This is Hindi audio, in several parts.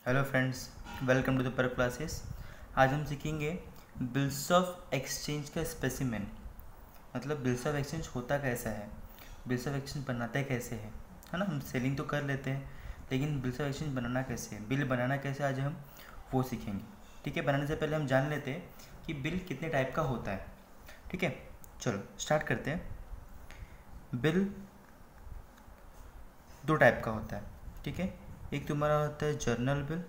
Hello friends, welcome to the पर क्लासेस। आज हम सीखेंगे बिल्स ऑफ एक्सचेंज का स्पेसिमेन। मतलब बिल्स ऑफ एक्सचेंज होता कैसा है, बिल्स ऑफ एक्सचेंज बनाते कैसे है ना। हम सेलिंग तो कर लेते हैं, लेकिन बिल्स ऑफ एक्सचेंज बनाना कैसे है, बिल बनाना कैसे, आज हम वो सीखेंगे। ठीक है, बनाने से पहले हम जान लेते हैं कि बिल कितने टाइप का होता है। ठीक है, चलो स्टार्ट करते हैं। बिल दो टाइप का होता है। ठीक है, एक तुम्हारा होता है जर्नल बिल,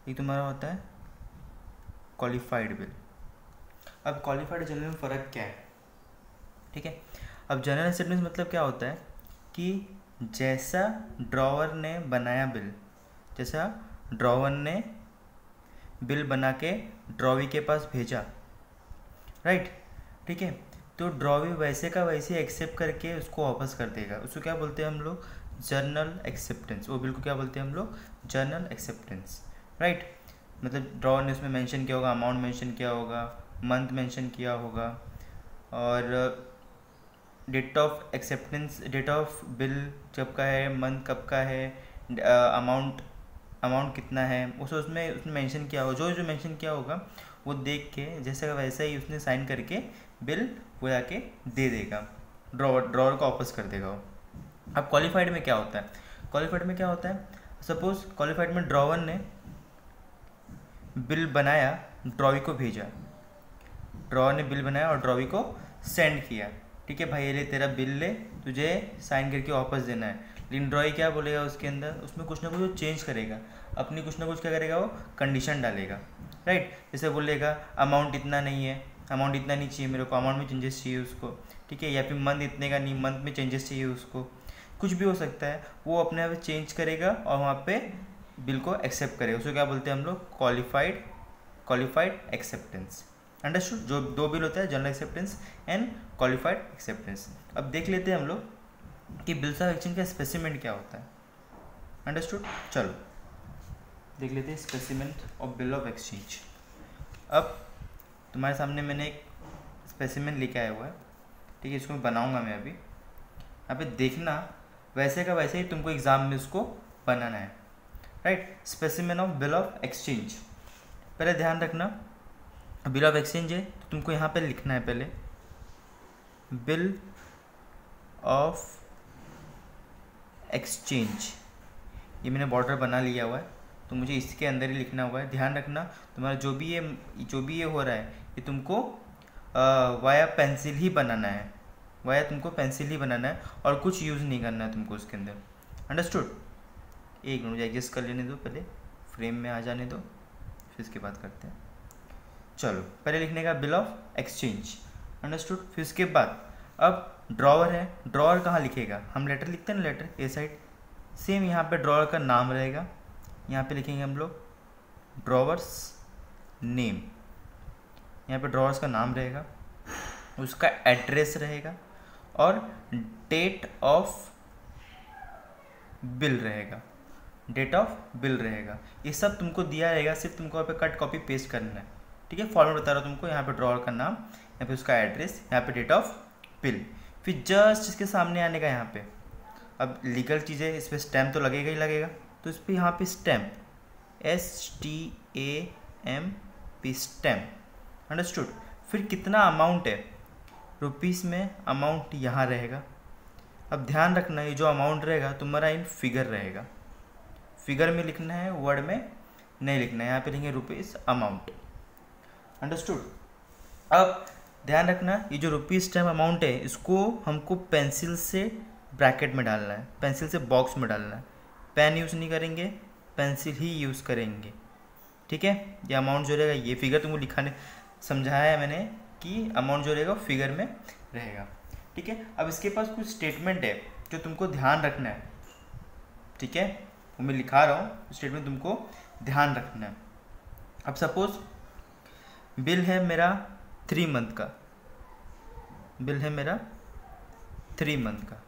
एक तुम्हारा होता है क्वालिफाइड बिल। अब क्वालिफाइड जनरल में फ़र्क क्या है? ठीक है, अब जनरल स्टेटमेंट मतलब क्या होता है कि जैसा ड्रॉवर ने बनाया बिल, जैसा ड्रॉवर ने बिल बना के ड्रॉवी के पास भेजा, राइट। ठीक है, तो ड्रॉवी वैसे का वैसे एक्सेप्ट करके उसको वापस कर देगा। उसको क्या बोलते हैं हम लोग? Journal acceptance. वो बिल को क्या बोलते हैं हम लोग? Journal acceptance, right. मतलब ड्रॉवर ने उसमें मेंशन किया होगा, अमाउंट मेंशन किया होगा, मंथ मेंशन किया होगा, और date of acceptance, date of bill कब का है, मंथ कब का है, अमाउंट कितना है, उसमें मेंशन किया होगा। जो मेंशन किया होगा वो देख के जैसे वैसा ही उसने साइन करके बिल वो जाके दे देगा, ड्रॉवर को वापस कर देगा वो। अब क्वालिफाइड में क्या होता है? क्वालिफाइड में क्या होता है? सपोज क्वालिफाइड में ड्रॉवर ने बिल बनाया, ड्रॉवी को भेजा, ड्रॉवर ने बिल बनाया और ड्रॉवी को सेंड किया। ठीक है भाई, ये ले तेरा बिल, ले तुझे साइन करके वापस देना है। लेकिन ड्रॉवी क्या बोलेगा उसके अंदर? उसमें कुछ ना कुछ वो चेंज करेगा, अपनी कुछ ना कुछ क्या करेगा, वो कंडीशन डालेगा, राइट। जैसे बोलेगा अमाउंट इतना नहीं है, अमाउंट इतना नहीं चाहिए मेरे को, अमाउंट में चेंजेस चाहिए उसको। ठीक है, या फिर मंथ इतने का नहीं, मंथ में चेंजेस चाहिए उसको, कुछ भी हो सकता है। वो अपने आप चेंज करेगा और वहाँ पे बिल को एक्सेप्ट करेगा। उसको क्या बोलते हैं हम लोग? Qualified acceptance. अंडरस्टूड? जो दो बिल होता है, general acceptance and qualified acceptance. अब देख लेते हैं हम लोग कि बिल्स ऑफ एक्सचेंज का स्पेसिमेन क्या होता है। अंडरस्टूड? चलो देख लेते हैं specimen of bill of exchange. अब तुम्हारे सामने मैंने एक स्पेसिमेन लेके आया हुआ है। ठीक है, इसको मैं बनाऊंगा मैं अभी। यहाँ पे देखना, वैसे का वैसे ही तुमको एग्जाम में उसको बनाना है, right. Specimen of bill of exchange. पहले ध्यान रखना, बिल ऑफ एक्सचेंज है तो तुमको यहाँ पे लिखना है पहले बिल ऑफ एक्सचेंज। ये मैंने बॉर्डर बना लिया हुआ है, तो मुझे इसके अंदर ही लिखना हुआ है। ध्यान रखना, तुम्हारा जो भी ये हो रहा है, ये तुमको वाया पेंसिल ही बनाना है, वाया तुमको पेंसिल ही बनाना है और कुछ यूज़ नहीं करना है तुमको उसके अंदर। अंडरस्टूड? एक मिनट मुझे एडजस्ट कर लेने दो, पहले फ्रेम में आ जाने दो, फिर इसके बाद करते हैं। चलो पहले लिखने का बिल ऑफ एक्सचेंज। अंडरस्टूड? फिर इसके बाद अब ड्रॉवर है, ड्रॉवर कहाँ लिखेगा? हम लेटर लिखते हैं ना, लेटर ए साइड। सेम यहाँ पे ड्रॉवर का नाम रहेगा, यहाँ पे लिखेंगे हम लोग ड्रॉवर्स नेम। यहाँ पे ड्रॉवर्स का नाम रहेगा, उसका एड्रेस रहेगा और डेट ऑफ बिल रहेगा, डेट ऑफ बिल रहेगा। ये सब तुमको दिया रहेगा, सिर्फ तुमको यहाँ पे कट कॉपी पेस्ट करना है। ठीक है, फॉर्मेट बता रहा हूँ तुमको। यहाँ पे ड्रॉवर का नाम, यहाँ पे उसका एड्रेस, यहाँ पे डेट ऑफ बिल, फिर जस्ट इसके सामने आने का यहाँ पे। अब लीगल चीज़ें, इस पर स्टैम्प तो लगेगा ही लगेगा, तो इस पर यहाँ पे स्टैम्प, STAMP, स्टैम्प। अंडरस्टूड? फिर कितना अमाउंट है, रुपीज़ में अमाउंट यहाँ रहेगा। अब ध्यान रखना, ये जो अमाउंट रहेगा तुम्हारा इन फिगर रहेगा, फिगर में लिखना है, वर्ड में नहीं लिखना है। यहाँ पे लिखेंगे रुपीज़ अमाउंट। अंडरस्टूड? अब ध्यान रखना, ये जो रुपीज़ स्टैम्प अमाउंट है, इसको हमको पेंसिल से ब्रैकेट में डालना है, पेंसिल से बॉक्स में डालना है। पेन यूज़ नहीं करेंगे, पेंसिल ही यूज़ करेंगे। ठीक है, ये अमाउंट जो रहेगा, ये फिगर तुमको लिखाने समझाया है मैंने कि अमाउंट जो रहेगा फिगर में रहेगा। ठीक है, अब इसके पास कुछ स्टेटमेंट है जो तुमको ध्यान रखना है। ठीक है, वो मैं लिखा रहा हूँ, स्टेटमेंट तुमको ध्यान रखना है। अब सपोज बिल है मेरा 3 मंथ का, बिल है मेरा 3 मंथ का।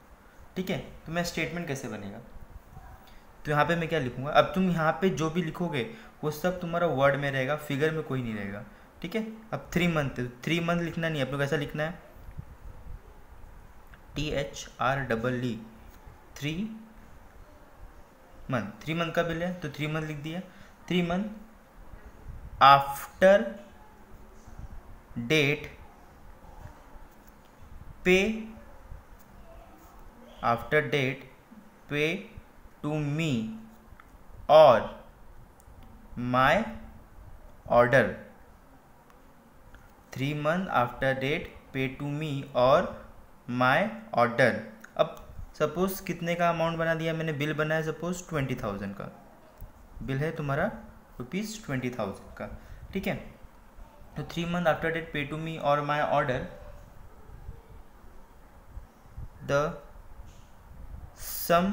ठीक है, तो मैं स्टेटमेंट कैसे बनेगा? तो यहाँ पे मैं क्या लिखूँगा? अब तुम यहाँ पे जो भी लिखोगे वो सब तुम्हारा वर्ड में रहेगा, फिगर में कोई नहीं रहेगा। ठीक है, अब 3 मंथ, 3 मंथ लिखना नहीं, अपने को कैसा लिखना है? THREE, 3 मंथ, 3 मंथ का बिल है तो 3 मंथ लिख दिया। 3 month after date pay, after date pay to me or my order. 3 month after date pay to me or my order. अब सपोज कितने का अमाउंट बना दिया मैंने, बिल बनाया सपोज 20,000 का बिल है तुम्हारा, ₹20,000 का, ठीक है। तो 3 month after date pay to me or my order, the sum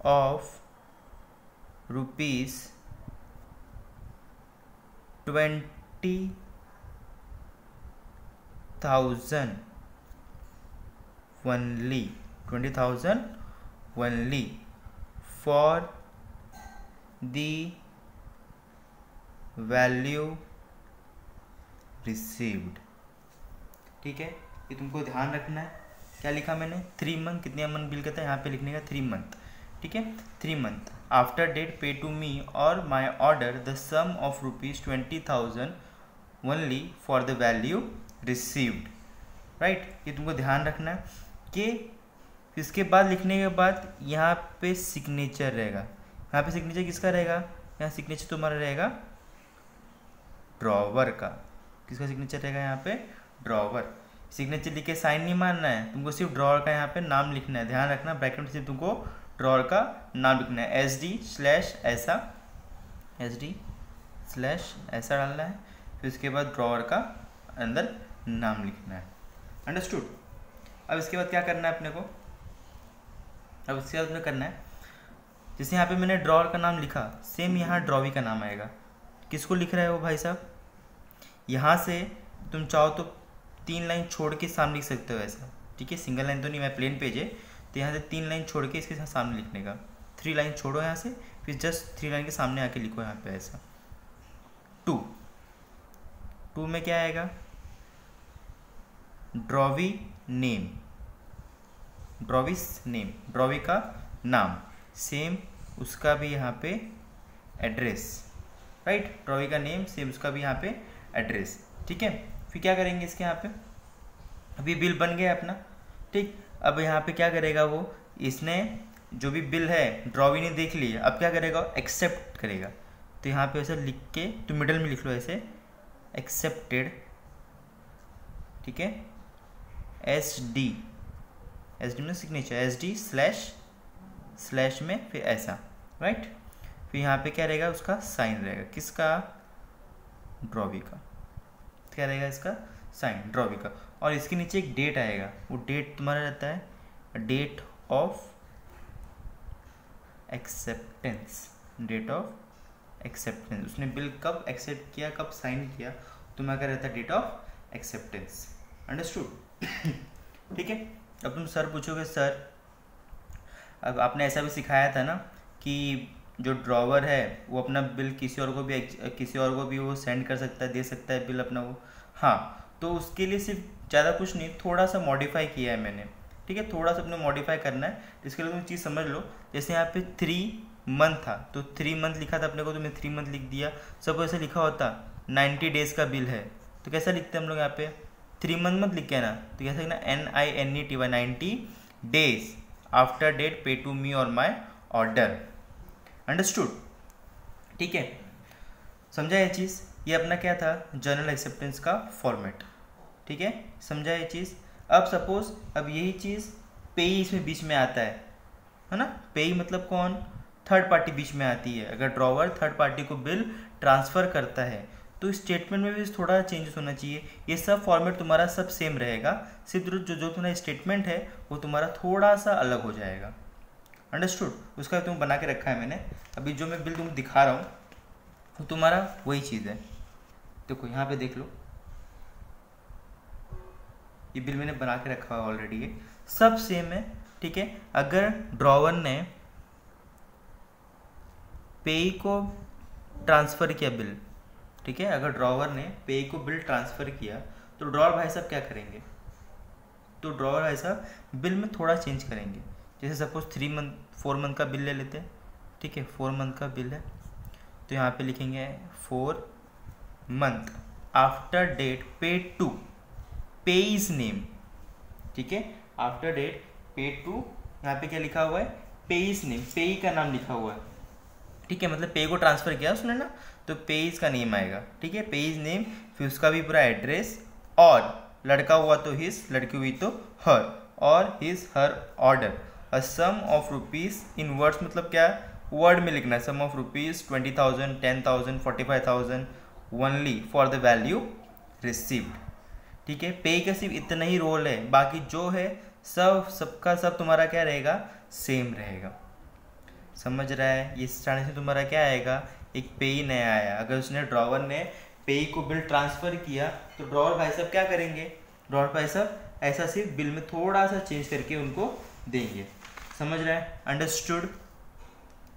of ₹20,000 only, 20,000 only for the value received। ठीक है, ये तुमको ध्यान रखना है। क्या लिखा मैंने, 3 मंथ, कितने मंथ बिल कहता है यहाँ पे लिखने का 3 मंथ, ठीक है। 3 month after date pay to me or my order the sum of ₹20,000 only for the value received, right. ये तुमको ध्यान रखना है कि इसके बाद लिखने के बाद यहाँ पे सिग्नेचर रहेगा। यहाँ पे सिग्नेचर किसका रहेगा, यहाँ सिग्नेचर तुम्हारा रहेगा ड्रॉवर का। किसका सिग्नेचर रहेगा यहाँ पे, ड्रॉवर। सिग्नेचर लिख के साइन नहीं मारना है तुमको, सिर्फ ड्रॉवर का यहाँ पे नाम लिखना है। ध्यान रखना, ब्रैकेट में सिर्फ तुमको ड्रॉवर का नाम लिखना है, SD/ऐसा, SD/ऐसा डालना है। फिर उसके बाद ड्रॉवर का अंदर नाम लिखना है। अंडरस्टूड। अब इसके बाद क्या करना है अपने को, अब इसके बाद अपने करना है, जैसे यहाँ पे मैंने ड्रॉवर का नाम लिखा, सेम यहाँ ड्रॉवी का नाम आएगा। किसको लिख रहा है वो भाई साहब, यहाँ से तुम चाहो तो 3 लाइन छोड़ के सामने लिख सकते हो ऐसा, ठीक है। सिंगल लाइन तो नहीं, मैं प्लेन पेज है तो यहाँ से 3 लाइन छोड़ के इसके सामने लिखने का। 3 लाइन छोड़ो यहाँ से, फिर जस्ट 3 लाइन के सामने आके लिखो यहाँ पे ऐसा। 2 में क्या आएगा, ड्रॉवी नेम, ड्रॉविस नेम, ड्रॉवी का नाम, सेम उसका भी यहाँ पे एड्रेस, राइट। ड्रॉवी का नेम सेम उसका भी यहाँ पे एड्रेस, ठीक है। फिर क्या करेंगे इसके यहाँ पे, अभी बिल बन गया अपना, ठीक। अब यहाँ पे क्या करेगा वो, इसने जो भी बिल है ड्रॉवी ने देख लिया, अब क्या करेगा, एक्सेप्ट करेगा। तो यहाँ पे ऐसा लिख के तो मिडल में लिख लो ऐसे, एक्सेप्टेड, ठीक है। SD में सिग्नेचर, SD// में फिर ऐसा, राइट। फिर यहाँ पे क्या रहेगा, उसका साइन रहेगा, किसका, ड्रॉवी का। क्या रहेगा इसका साइन, ड्रॉवी का। और इसके नीचे एक डेट आएगा, वो डेट तुम्हारा रहता है date of acceptance, date of acceptance. उसने बिल कब एक्सेप्ट किया, कब साइन किया, तुम्हारा क्या रहता है, डेट ऑफ एक्सेप्टेंस। अंडरस्टूड। ठीक है। अब तुम सर पूछोगे, सर अब आपने ऐसा भी सिखाया था ना कि जो ड्रॉवर है वो अपना बिल किसी और को भी वो सेंड कर सकता है, दे सकता है बिल अपना वो। हाँ, तो उसके लिए सिर्फ ज़्यादा कुछ नहीं, थोड़ा सा मॉडिफाई किया है मैंने, ठीक है। थोड़ा सा अपने मॉडिफाई करना है, इसके लिए तुम चीज़ समझ लो। जैसे यहाँ पे 3 मंथ था तो 3 मंथ लिखा था अपने को, तो मैं 3 मंथ लिख दिया। सब ऐसे लिखा होता 90 डेज़ का बिल है तो कैसा लिखते हैं हम लोग, यहाँ पे 3 मंथ मत लिख के ना, तो कैसा लिखना, NINETY 90 days after date pay to me or my order. Understood, ठीक है। समझा ये चीज़, ये अपना क्या था, जर्नल एक्सेप्टेंस का फॉर्मेट, ठीक है। समझा ये चीज़। अब सपोज अब यही चीज़ पेई इसमें बीच में आता है ना। पेई मतलब कौन, थर्ड पार्टी बीच में आती है। अगर ड्रॉवर थर्ड पार्टी को बिल ट्रांसफ़र करता है तो स्टेटमेंट में भी थोड़ा चेंजेस होना चाहिए। ये सब फॉर्मेट तुम्हारा सब सेम रहेगा, सिर्फ जो तुम्हारा स्टेटमेंट है वो तुम्हारा थोड़ा सा अलग हो जाएगा। अंडरस्टूड। उसका तुम बना के रखा है मैंने। अभी जो मैं बिल तुम दिखा रहा हूँ वो तुम्हारा वही चीज़ है। देखो यहाँ पे देख लो, ये बिल मैंने बना के रखा है ऑलरेडी, ये सब सेम है, ठीक है। अगर ड्रॉवर ने पेई को ट्रांसफ़र किया बिल, ठीक है, अगर ड्रॉवर ने पेई को बिल ट्रांसफ़र किया तो ड्रॉवर भाई साहब क्या करेंगे, तो ड्रॉवर भाई साहब बिल में थोड़ा चेंज करेंगे। जैसे सपोज 4 मंथ का बिल ले लेते हैं, ठीक है, 4 मंथ का बिल है, तो यहाँ पे लिखेंगे 4 month after date paid to payee's name, ठीक है, आफ्टर डेट पेड टू, यहाँ पे क्या लिखा हुआ है, पेइज नेम, पेई का नाम लिखा हुआ है, ठीक है, मतलब पे को ट्रांसफर किया उसने ना, तो पेइज का नेम आएगा, ठीक है, पेइज नेम, फिर उसका भी पूरा एड्रेस, और लड़का हुआ तो हिज, लड़की हुई तो हर, और his her order, a sum of rupees in words, मतलब क्या वर्ड में लिखना है, sum of rupees 20,000 10,000 45,000 only for the value received, ठीक है, पे का सिर्फ इतना ही रोल है, बाकी जो है सबका सब तुम्हारा क्या रहेगा, सेम रहेगा, समझ रहा है। ये स्टार्टिंग से तुम्हारा क्या आएगा, एक पेई नया आया, अगर उसने ड्रॉवर ने पेई को बिल ट्रांसफर किया तो ड्रॉवर भाई साहब क्या करेंगे, ड्रॉवर भाई साहब ऐसा सिर्फ बिल में थोड़ा सा चेंज करके उनको देंगे, समझ रहा है, अंडरस्टूड,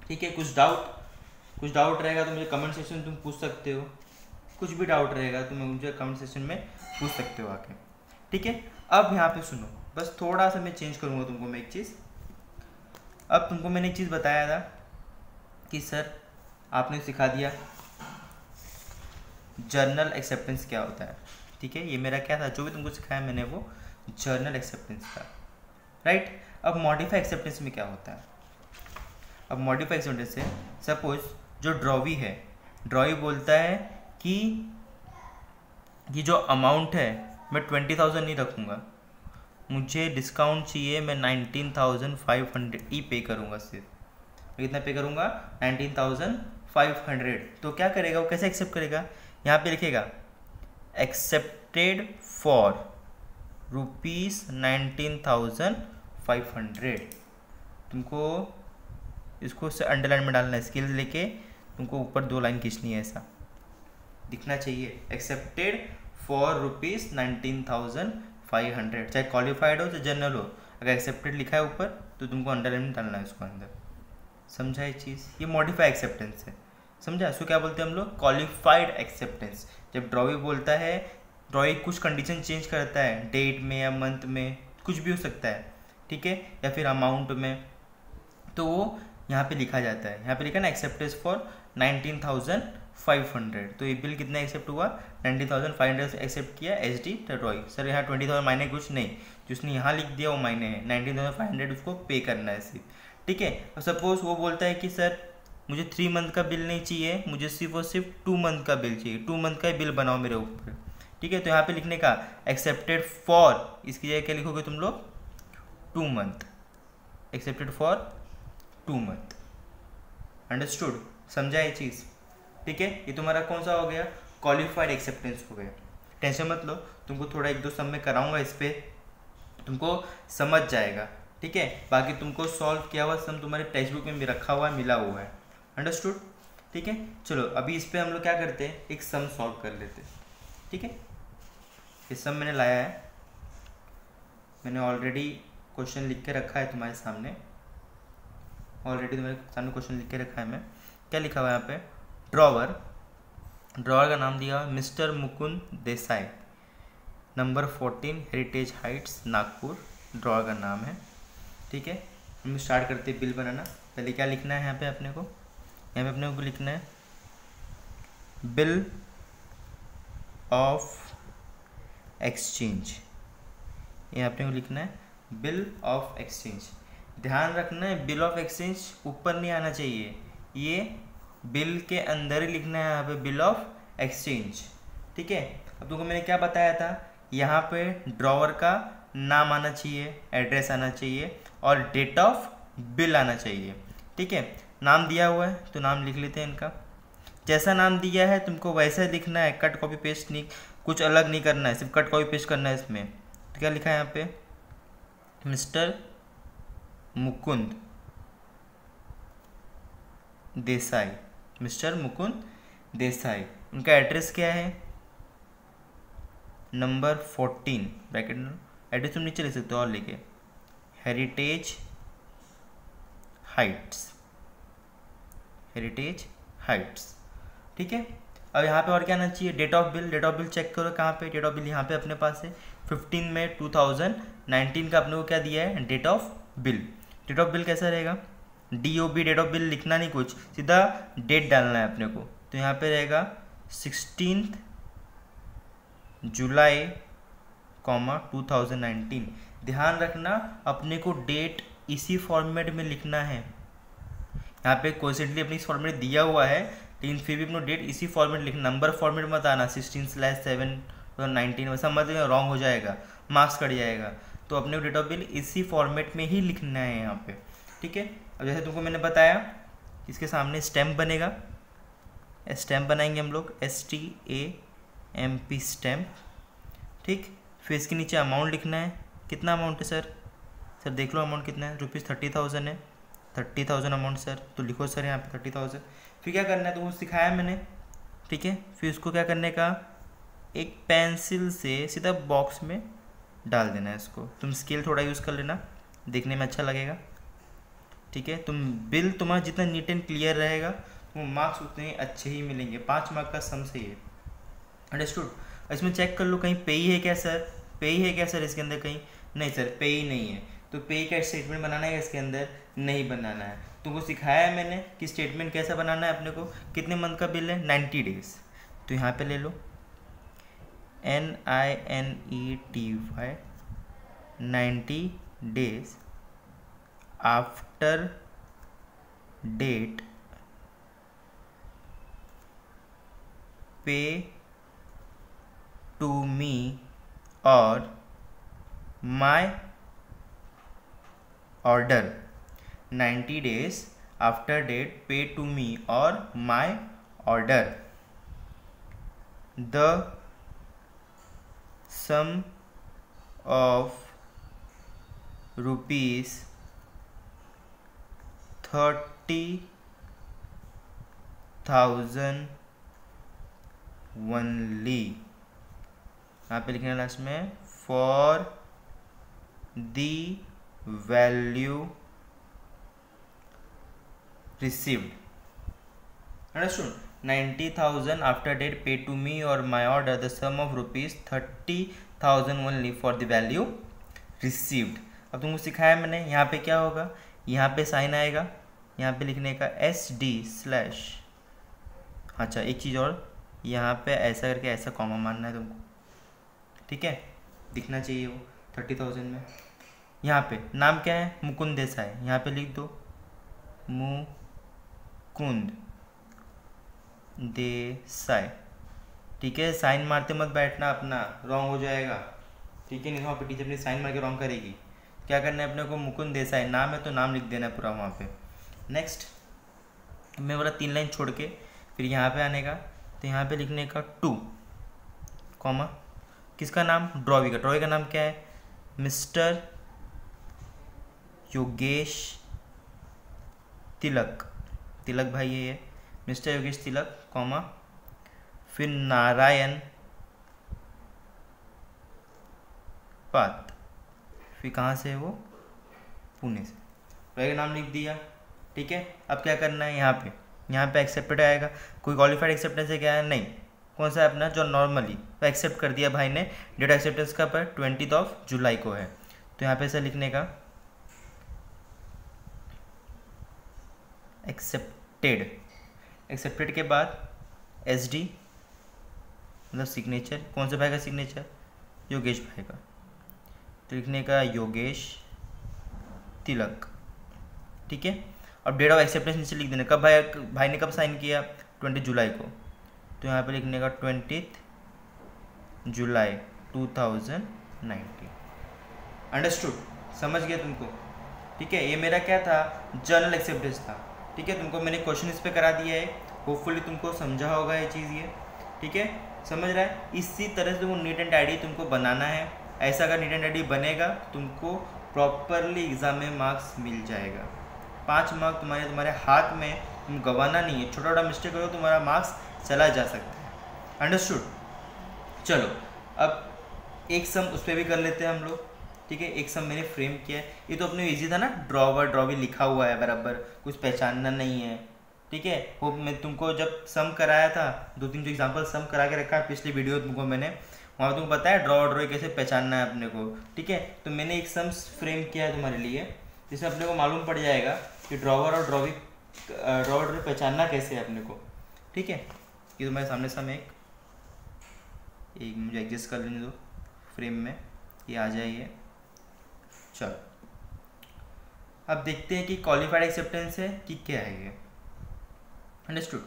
ठीक है। कुछ डाउट रहेगा तो मुझे कमेंट सेक्शन में तुम पूछ सकते हो, कुछ भी डाउट रहेगा तो मुझे कमेंट सेक्शन में पूछ सकते हो आके, ठीक है। अब यहाँ पे सुनो, बस थोड़ा सा मैं चेंज करूँगा तुमको मैं एक चीज़, अब तुमको मैंने एक चीज़ बताया था कि सर आपने सिखा दिया जर्नल एक्सेप्टेंस क्या होता है, ठीक है, ये मेरा क्या था, जो भी तुमको सिखाया मैंने वो जर्नल एक्सेप्टेंस था, राइट। अब मॉडिफाई एक्सेप्टेंस में क्या होता है, अब मॉडिफाई एक्सेप्टेंस से सपोज जो ड्रॉवी है, ड्रॉवी बोलता है कि ये जो अमाउंट है मैं 20,000 नहीं रखूँगा, मुझे डिस्काउंट चाहिए, मैं 19,500 ही पे करूँगा, सिर्फ कितना पे करूँगा, 19,500, तो क्या करेगा वो, कैसे एक्सेप्ट करेगा, यहाँ पे लिखेगा एक्सेप्टेड फॉर ₹19,500, तुमको इसको से अंडरलाइन में डालना है, स्किल लेके तुमको ऊपर 2 लाइन खींचनी है, ऐसा दिखना चाहिए, एक्सेप्टेड फॉर ₹19,500, चाहे क्वालिफाइड हो चाहे जनरल हो, अगर एक्सेप्टेड लिखा है ऊपर तो तुमको अंडरलाइन में डालना है उसको अंदर, समझा ये चीज़, ये मॉडिफाई एक्सेप्टेंस है, समझा। इसको क्या बोलते हैं हम लोग, क्वालिफाइड एक्सेप्टेंस। जब ड्रॉवी बोलता है, ड्रॉवी कुछ कंडीशन चेंज करता है, डेट में या मंथ में, कुछ भी हो सकता है, ठीक है, या फिर अमाउंट में, तो वो यहाँ पे लिखा जाता है, यहाँ पे लिखा ना एक्सेप्टेड फॉर 19,500, तो ये बिल कितना एक्सेप्ट हुआ, 19,500 एक्सेप्ट किया एच डी ड्रॉई, सर यहाँ 20,000 मायने कुछ नहीं, जो उसने यहाँ लिख दिया वो मायने है, 19,500 उसको पे करना है सिर्फ, ठीक है। अब सपोज वो बोलता है कि सर मुझे 3 मंथ का बिल नहीं चाहिए, मुझे सिर्फ और सिर्फ 2 मंथ का बिल चाहिए, 2 मंथ का ही बिल बनाओ मेरे ऊपर, ठीक है, तो यहाँ पे लिखने का एक्सेप्टेड फॉर, इसकी जगह क्या लिखोगे तुम लोग, 2 month, accepted for 2 month, understood, समझा ये चीज़, ठीक है। ये तुम्हारा कौन सा हो गया, क्वालिफाइड एक्सेप्टेंस हो गया, टेंशन मत लो, तुमको थोड़ा 1-2 सम में कराऊंगा, इस पर तुमको समझ जाएगा, ठीक है। बाकी तुमको सॉल्व किया हुआ सम तुम्हारे टेक्स्ट बुक में भी रखा हुआ है, मिला हुआ है, अंडरस्टूड, ठीक है। चलो अभी इस पर हम लोग क्या करते हैं, एक सम सॉल्व कर लेते हैं, ठीक है। ये सम मैंने लाया है, मैंने ऑलरेडी क्वेश्चन लिख के रखा है तुम्हारे सामने, ऑलरेडी तुम्हारे सामने क्वेश्चन लिख के रखा है, मैं क्या लिखा हुआ है यहाँ पे, ड्रॉवर का नाम दिया हुआ mister Mukund Desai, number 14 heritage Heights Nagpur, drawer का नाम है, ठीक है। हम स्टार्ट करते हैं बिल बनाना, पहले क्या लिखना है यहाँ पे अपने को, यहाँ पे अपने को लिखना है बिल ऑफ एक्सचेंज, यहाँ अपने को लिखना है बिल ऑफ एक्सचेंज, ध्यान रखना है बिल ऑफ एक्सचेंज ऊपर नहीं आना चाहिए, ये बिल के अंदर ही लिखना है यहाँ पे बिल ऑफ एक्सचेंज, ठीक है। अब तुमको मैंने क्या बताया था, यहाँ पे ड्रॉवर का नाम आना चाहिए, एड्रेस आना चाहिए और डेट ऑफ बिल आना चाहिए, ठीक है। नाम दिया हुआ है तो नाम लिख लेते हैं इनका, जैसा नाम दिया है तुमको वैसा लिखना है, कट कॉपी पेस्ट नहीं, कुछ अलग नहीं करना है, सिर्फ कट कॉपी पेस्ट करना है इसमें। तो क्या लिखा है यहाँ पे, मिस्टर मुकुंद देसाई, मिस्टर मुकुंद देसाई, उनका एड्रेस क्या है, नंबर 14 ब्रैकेट में, एड्रेस तुम नीचे लिख सकते हो और लिखे हेरिटेज हाइट्स, हेरिटेज हाइट्स, ठीक है। अब यहाँ पे और क्या आना चाहिए, date of bill, date of bill check करो कहाँ पे, डेट ऑफ बिल यहाँ पे अपने पास है 15 मई 2019 का अपने को क्या दिया है, date of bill. Date of bill कैसा रहेगा, DOB डेट ऑफ बिल लिखना नहीं, कुछ सीधा डेट डालना है अपने को। तो यहाँ पे रहेगा 16 जुलाई 2019। ध्यान रखना अपने को डेट इसी फॉर्मेट में लिखना है। यहाँ पे कोइंसिडेंटली अपनी इस फॉर्मेट दिया हुआ है, लेकिन फिर भी अपना डेट इसी फॉर्मेट लिखना, नंबर फॉर्मेट मत आना 16/7/19, वैसा मत रॉन्ग हो जाएगा, मार्क्स कट जाएगा। तो अपने को डेट ऑफ बिल इसी फॉर्मेट में ही लिखना है यहाँ पे, ठीक है। अब जैसे तुमको मैंने बताया, इसके सामने स्टैम्प बनेगा, स्टैम्प बनाएंगे हम लोग, STAMP स्टैम्प, ठीक। फिर इसके नीचे अमाउंट लिखना है, कितना अमाउंट है सर देख लो अमाउंट कितना है, ₹30,000 है, 30,000 अमाउंट सर, तो लिखो सर यहाँ पे 30,000। फिर क्या करना है, तो वो सिखाया मैंने, ठीक है। फिर उसको क्या करने का, एक पेंसिल से सीधा बॉक्स में डाल देना है इसको। तुम स्केल थोड़ा यूज़ कर लेना, देखने में अच्छा लगेगा, ठीक है। तुम बिल तुम्हारा जितना नीट एंड क्लियर रहेगा, तो मार्क्स उतने अच्छे ही मिलेंगे। 5 मार्क का सम से ये, अंडरस्टूड। इसमें चेक कर लो कहीं पे ही है क्या सर, पे ही है क्या सर इसके अंदर कहीं, नहीं सर पे ही नहीं है। तो पे का स्टेटमेंट बनाना है इसके अंदर, नहीं बनाना है। तुमको सिखाया है मैंने कि स्टेटमेंट कैसा बनाना है अपने को। कितने मंथ का बिल है, 90 डेज। तो यहाँ पे ले लो NINETY 90 days after date pay to me or my order. 90 days after date pay to me or my order. The sum of rupees 30,000 only, यहाँ पे लिखना है लास्ट में, for the value received, understood। 90,000 after date paid to me or my order, the sum of rupees 30,000 only for the value received। अब तुमको सिखाया मैंने, यहाँ पे क्या होगा, यहाँ पे साइन आएगा, यहाँ पे लिखने का SD/, अच्छा एक चीज़ और, यहाँ पे ऐसा करके ऐसा कॉमा मारना है तुमको, ठीक है, दिखना चाहिए वो 30,000 में। यहाँ पे नाम क्या है, मुकुंद देसाई, यहाँ पे लिख दो मुकुंद देसाई, ठीक है। साइन मारते मत बैठना, अपना रॉन्ग हो जाएगा, ठीक है, नहीं वहाँ पे टीचर अपनी साइन मार के रॉन्ग करेगी। क्या करना है अपने को, मुकुंद देसाई नाम है तो नाम लिख देना है पूरा वहाँ पे। नेक्स्ट मैं बोला 3 लाइन छोड़ के फिर यहाँ पे आने का, तो यहाँ पे लिखने का 2 कॉमा, किसका नाम, ड्रॉवी का। ड्रॉवी का नाम क्या है, मिस्टर योगेश तिलक, तिलक भाई ये मिस्टर योगेश तिलक कॉमा, फिर नारायण पात, फिर कहाँ से है वो, पुणे से, ड्रॉवी का नाम लिख दिया, ठीक है। अब क्या करना है, यहाँ पे एक्सेप्टेड आएगा, कोई क्वालिफाइड एक्सेप्टेंस है क्या है, नहीं, कौन सा है अपना जो नॉर्मली, तो एक्सेप्ट कर दिया भाई ने। डेट एक्सेप्टेंस का पर 20 जुलाई को है, तो यहाँ पे ऐसा लिखने का एक्सेप्टेड के बाद SD मतलब सिग्नेचर, कौन से भाई का सिग्नेचर, योगेश भाई का, तो लिखने का योगेश तिलक, ठीक है। अब डेट ऑफ एक्सेप्टेंस नीचे लिख देना, कब भाई ने कब साइन किया, 20 जुलाई को, तो यहाँ पे लिखने का 20 जुलाई 2019, अंडरस्टूड, समझ गया तुमको, ठीक है। ये मेरा क्या था, जर्नल एक्सेप्टेंस था, ठीक है। तुमको मैंने क्वेश्चन इस पे करा दिया है, होपफुली तुमको समझा होगा ये चीज़, ये ठीक है, समझ रहा है। इसी तरह से तुमको नीट एंड आईडी तुमको बनाना है। ऐसा अगर नीट एंड आईडी बनेगा तुमको प्रॉपरली एग्जाम में मार्क्स मिल जाएगा। 5 मार्क तुम्हारे हाथ में, तुम गंवाना नहीं है। छोटा छोटा मिस्टेक करो तुम्हारा मार्क्स चला जा सकता है, अंडरस्टूड। चलो अब एक सम उस पर भी कर लेते हैं हम लोग, ठीक है। एक सम मैंने फ्रेम किया है, ये तो अपने इजी था ना, ड्रॉवी लिखा हुआ है बराबर, कुछ पहचानना नहीं है, ठीक है। वो मैं तुमको जब सम कराया था, 2-3 जो एग्जाम्पल सम करा के रखा है पिछली वीडियो तुमको मैंने, वहाँ तुमको बताया ड्रॉ कैसे पहचानना है अपने को, ठीक है। तो मैंने एक सम फ्रेम किया है तुम्हारे लिए, जिसमें अपने को मालूम पड़ जाएगा कि ड्रॉवर और ड्रॉवी पहचानना कैसे है अपने को। ठीक है, ये तुम्हारे सामने एक मुझे एडजस्ट कर लेने दो फ्रेम में, ये आ जाइए। चलो अब देखते हैं कि क्वालिफाइड एक्सेप्टेंस है कि क्या है ये। अंडरस्टूड।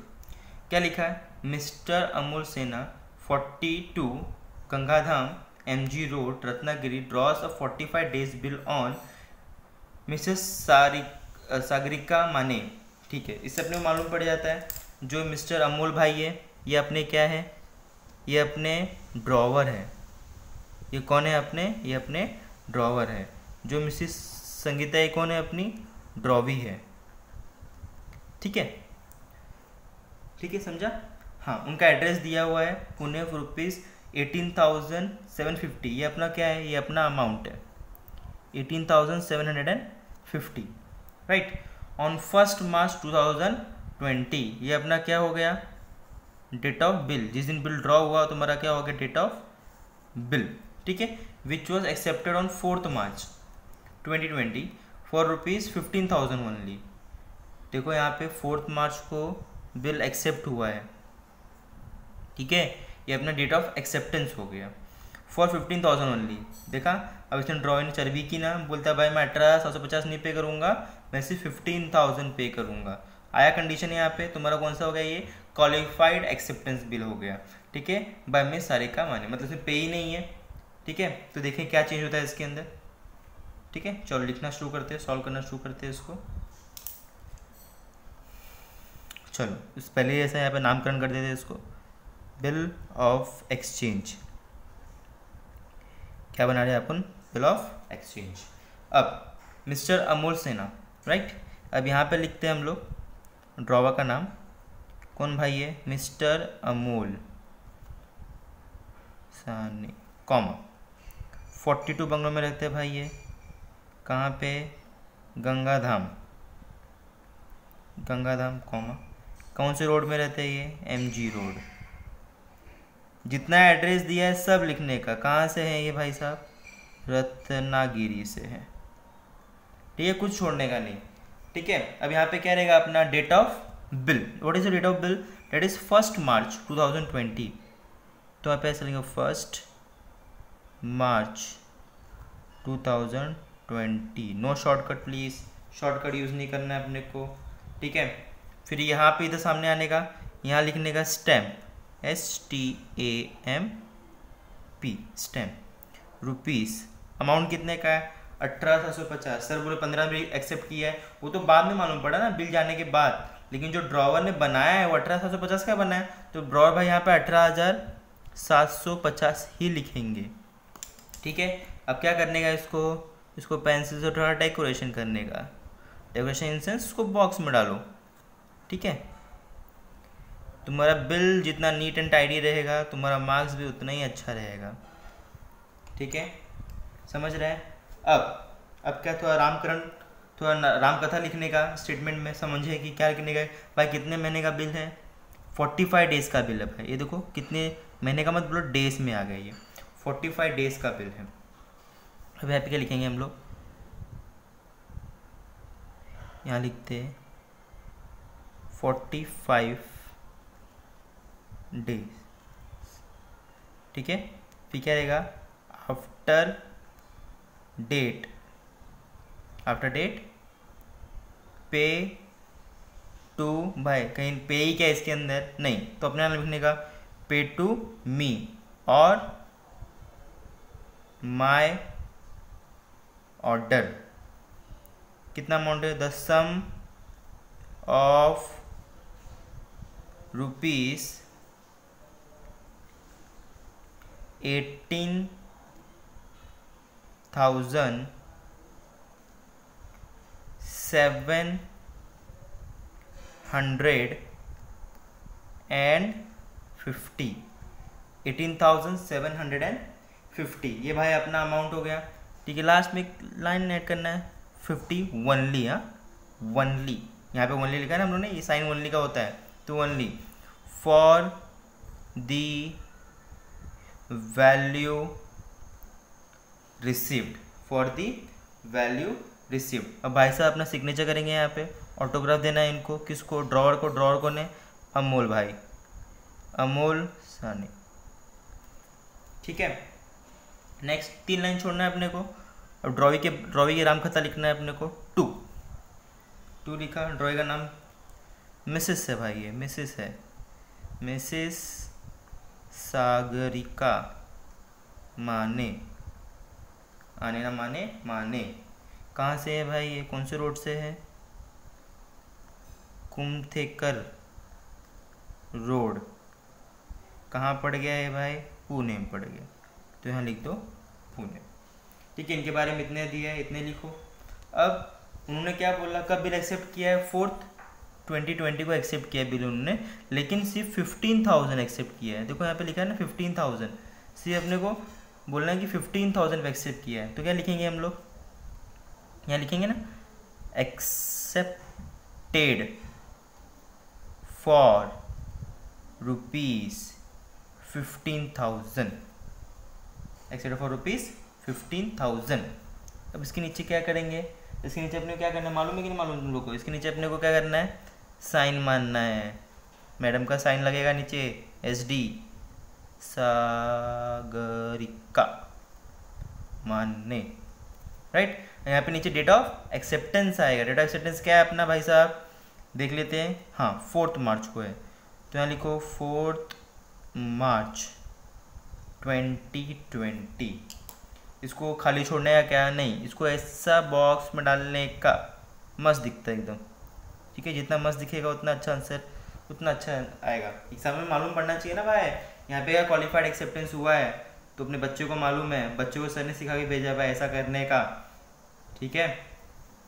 क्या लिखा है, Mr Amol Sinha 42 Gangadham MG road Ratnagiri draws a 45 days bill on Mrs Sagarika Mane. ठीक है, इससे अपने को मालूम पड़ जाता है जो मिस्टर अमोल भाई है ये अपने क्या है, ये अपने ड्रॉवर है। ये कौन है अपने, ये अपने ड्रॉवर है। जो मिसेस संगीता ये कौन है, अपनी ड्रॉवी है। ठीक है, ठीक है, समझा। हाँ, उनका एड्रेस दिया हुआ है पुणे ₹18,750। ये अपना क्या है, ये अपना अमाउंट है 18,750, राइट। ऑन 1 March 2020 ये अपना क्या हो गया, डेट ऑफ बिल। जिस दिन बिल ड्रॉ हुआ तुम्हारा क्या हो गया, डेट ऑफ बिल। ठीक है, which was accepted on 4 March 2020 for ₹15,000 only. देखो यहाँ पे 4 March को बिल एक्सेप्ट हुआ है। ठीक है, ये अपना डेट ऑफ एक्सेप्टेंस हो गया फॉर 15,000 ओनली। देखा, अब इसने ड्रॉइंग चर्बी की ना, बोलता है भाई मैं 18,750 नहीं पे करूँगा, मैं सिर्फ 15,000 पे करूँगा। आया कंडीशन यहाँ पे, तुम्हारा कौन सा हो गया, ये क्वालिफाइड एक्सेप्टेंस बिल हो गया। ठीक है, बाय मिस सारिका माने, मतलब इसमें पे ही नहीं है। ठीक है, तो देखें क्या चेंज होता है इसके अंदर। ठीक है, चलो लिखना शुरू करते हैं, सॉल्व करना शुरू करते हैं इसको। चलो इस पहले ऐसा यहाँ पे नामकरण कर देते हैं इसको, बिल ऑफ एक्सचेंज। क्या बना रहे हैं अपन, बिल ऑफ एक्सचेंज। अब मिस्टर अमोल सिन्हा, राइट। अब यहाँ पे लिखते हैं हम लोग ड्रॉवर का नाम, कौन भाई है, मिस्टर अमोल सानी, कॉमा 42 बंगलों में रहते हैं भाई ये, कहाँ पे, गंगाधाम, गंगाधाम, कॉमा कौन से रोड में रहते हैं ये, MG रोड। जितना एड्रेस दिया है सब लिखने का, कहाँ से है ये भाई साहब, रत्नागिरी से है। ठीक है, कुछ छोड़ने का नहीं। ठीक है, अब यहाँ पे क्या रहेगा अपना date of bill. What is the date of bill, date is 1 March 2020। तो आप ऐसे लिखेंगे 1 March 2020। No shortcut please, shortcut use नहीं करना है अपने को। ठीक है, फिर यहाँ पे इधर सामने आने का, यहाँ लिखने का stamp, STAMP, stamp. Rupees, amount कितने का है, 18,750। सर बोले 15 भी एक्सेप्ट किया है, वो तो बाद में मालूम पड़ा ना बिल जाने के बाद, लेकिन जो ड्रॉवर ने बनाया है वो 18,750 का बनाया है, तो ड्रॉवर भाई यहाँ पे 18,750 ही लिखेंगे। ठीक है, अब क्या करने का इसको पेंसिल से थोड़ा डेकोरेशन करने का। डेकोरेशन इन सेंस उसको बॉक्स में डालो। ठीक है, तुम्हारा बिल जितना नीट एंड टाइडी रहेगा तुम्हारा मार्क्स भी उतना ही अच्छा रहेगा। ठीक है, समझ रहे हैं। अब क्या थोड़ा रामकथा लिखने का स्टेटमेंट में समझे कि क्या लिखने का है भाई। कितने महीने का बिल है, 45 डेज का बिल है भाई। ये देखो कितने महीने का, मत बोलो डेज में आ गया, ये 45 डेज का बिल है। अब यहाँ पे क्या लिखेंगे हम लोग, यहाँ लिखते हैं 45 डेज। ठीक है, फिर क्या रहेगा, आफ्टर डेट पे टू भाई, कहीं पे ही क्या इसके अंदर नहीं, तो अपने नाम लिखने का पे to me or my order. कितना अमाउंट है, द सम ऑफ ₹18,750। 18,750 ये भाई अपना अमाउंट हो गया। ठीक है, लास्ट में एक लाइन ऐड करना है, 50 वनली। हाँ, वनली, यहाँ पे वनली लिखा है ना हम लोगों ने, ये साइन वनली का होता है, तो only for the value received, for the value received. अब भाई साहब अपना सिग्नेचर करेंगे यहाँ पे, ऑटोग्राफ देना है इनको, किसको, ड्रॉवर को ने, अमोल भाई, अमोल सानी, ठीक है। नेक्स्ट 3 लाइन छोड़ना है अपने को। अब ड्रॉवी के राम खाता लिखना है अपने को, टू लिखा, ड्रॉवी का नाम मिसेस है भाई, ये मिसेस है, मिसेस सागरिका माने, आने ना माने, माने। कहाँ से है भाई ये, कौन से रोड से है, कुमथेकर रोड। कहाँ पड़ गया है भाई, पुणे में पड़ गया, तो यहाँ लिख दो पुणे, ठीक है। इनके बारे में इतने दिया है, इतने लिखो। अब उन्होंने क्या बोला, कब बिल एक्सेप्ट किया है, 4 2020 को एक्सेप्ट किया है बिल उन्होंने, लेकिन सिर्फ 15,000 एक्सेप्ट किया है। देखो यहाँ पे लिखा है ना 15,000, सिर्फ अपने को बोलना है कि 15,000 एक्सेप्ट किया है। तो क्या लिखेंगे हम लोग, यहाँ लिखेंगे ना, एक्सेप्टेड फॉर ₹15,000, एक्सेप्टेड फॉर ₹15,000। अब इसके नीचे क्या करेंगे, इसके नीचे अपने को क्या करना है, मालूम है कि नहीं मालूम तुम लोग को, इसके नीचे अपने को क्या करना है, साइन मानना है, मैडम का साइन लगेगा नीचे, SD सागरिका मानने, राइट। यहाँ पे नीचे डेट ऑफ एक्सेप्टेंस आएगा। डेट ऑफ एक्सेप्टेंस क्या है अपना भाई साहब, देख लेते हैं। हाँ 4 मार्च को है, तो यहाँ लिखो 4 मार्च 2020। इसको खाली छोड़ना है या क्या, नहीं, इसको ऐसा बॉक्स में डालने का, मस्त दिखता है एकदम, ठीक है। जितना मस्त दिखेगा उतना अच्छा आंसर, उतना अच्छा आएगा। एग्जाम में मालूम पड़ना चाहिए ना भाई, यहाँ पे क्वालिफाइड एक्सेप्टेंस हुआ है तो अपने बच्चों को मालूम है, बच्चों को सर ने सिखा के भेजा भाई ऐसा करने का, ठीक है।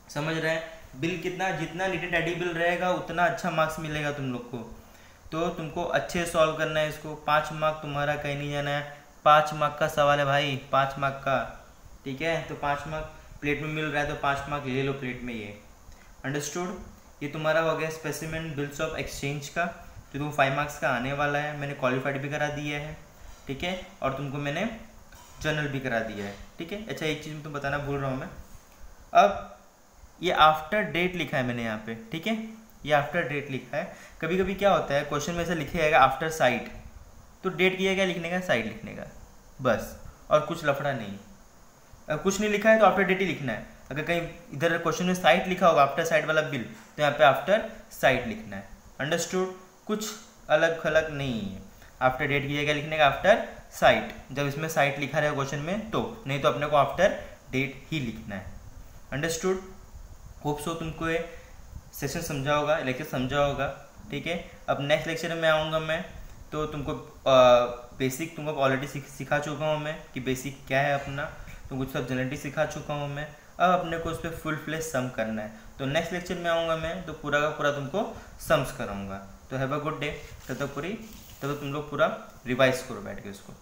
समझ रहे हैं, बिल कितना, जितना नीट एंड टाइडी बिल रहेगा उतना अच्छा मार्क्स मिलेगा तुम लोग को। तो तुमको अच्छे सॉल्व करना है इसको। 5 मार्क तुम्हारा कहीं नहीं जाना है, 5 मार्क का सवाल है भाई, 5 मार्क का, ठीक है। तो 5 मार्क प्लेट में मिल रहा है तो 5 मार्क ले लो प्लेट में, ये अंडरस्टूड। ये तुम्हारा हो गया स्पेसिमेन बिल्स ऑफ एक्सचेंज का, जो तुम 5 मार्क्स का आने वाला है। मैंने क्वालिफाइड भी करा दिया है, ठीक है, और तुमको मैंने जनरल भी करा दिया है, ठीक है। अच्छा एक चीज़ मैं तुम बताना भूल रहा हूँ मैं, अब ये आफ्टर डेट लिखा है मैंने यहाँ पे, ठीक है, ये आफ्टर डेट लिखा है। कभी कभी क्या होता है क्वेश्चन में ऐसा लिखेगा आफ्टर साइट, तो डेट किया गया लिखने का, साइट लिखने का, बस, और कुछ लफड़ा नहीं। अगर कुछ नहीं लिखा है तो आफ्टर डेट ही लिखना है। अगर कहीं इधर क्वेश्चन में साइट लिखा होगा, आफ्टर साइट वाला बिल, तो यहाँ पे आफ्टर साइट लिखना है, अंडरस्टूड। कुछ अलग खलग नहीं है, आफ्टर डेट की जगह लिखने का आफ्टर साइट, जब इसमें साइट लिखा रहेगा क्वेश्चन में तो, नहीं तो अपने को आफ्टर डेट ही लिखना है, अंडरस्टूड। होप सो तुमको ये सेशन समझा होगा, लेक्चर समझा होगा, ठीक है। अब नेक्स्ट लेक्चर में आऊँगा मैं, तो तुमको बेसिक तुमको ऑलरेडी सिखा चुका हूँ मैं कि बेसिक क्या है अपना, तुमको सब जनरलिटी सिखा चुका हूँ मैं। अब अपने को उस पर फुल फ्लेश सम करना है, तो नेक्स्ट लेक्चर में आऊँगा मैं तो पूरा का पूरा तुमको सम्स कराऊँगा। तो हैव अ गुड डे, तब तक तुम लोग पूरा रिवाइज करो बैठ के उसको।